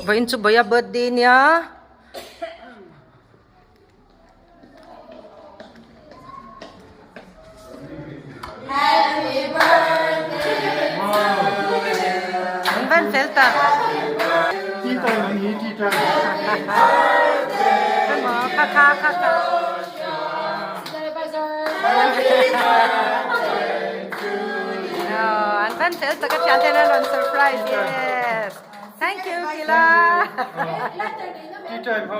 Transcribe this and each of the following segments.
Vain chu Bawiha birthday niya. Happy birthday. Van Felta. Kaka. And Van Felta ka siya din on surprise. Yes. Thank you, Kila.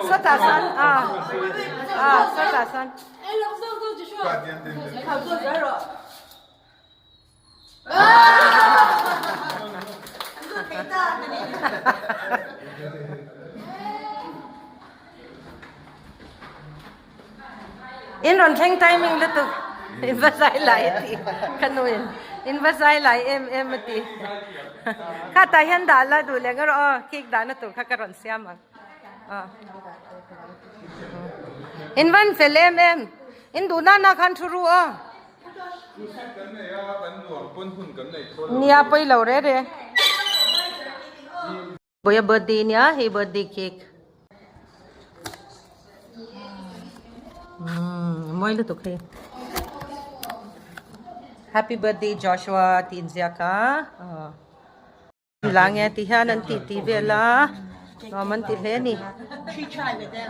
Sotasan. Sotasan. In ron theng timing lutu. In basay lai ti kanuin. In basay lai em ti. Kata yan dala du le ngaro cake dana tu kakaron siam in van felem em in duna na khan thuru nia poi lo re Bawiha birthday nia he birthday cake moi lu tu khe happy birthday Joshua tinzia ka Langnya thian an ti vela man ti le ni 3 try with them.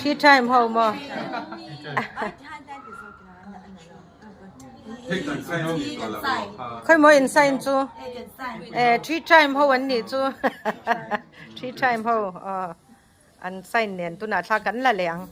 she time ho mo khoi mo inside chu 3 time ho an ni chu 3 time ho an sign nen tu na tha kan la leng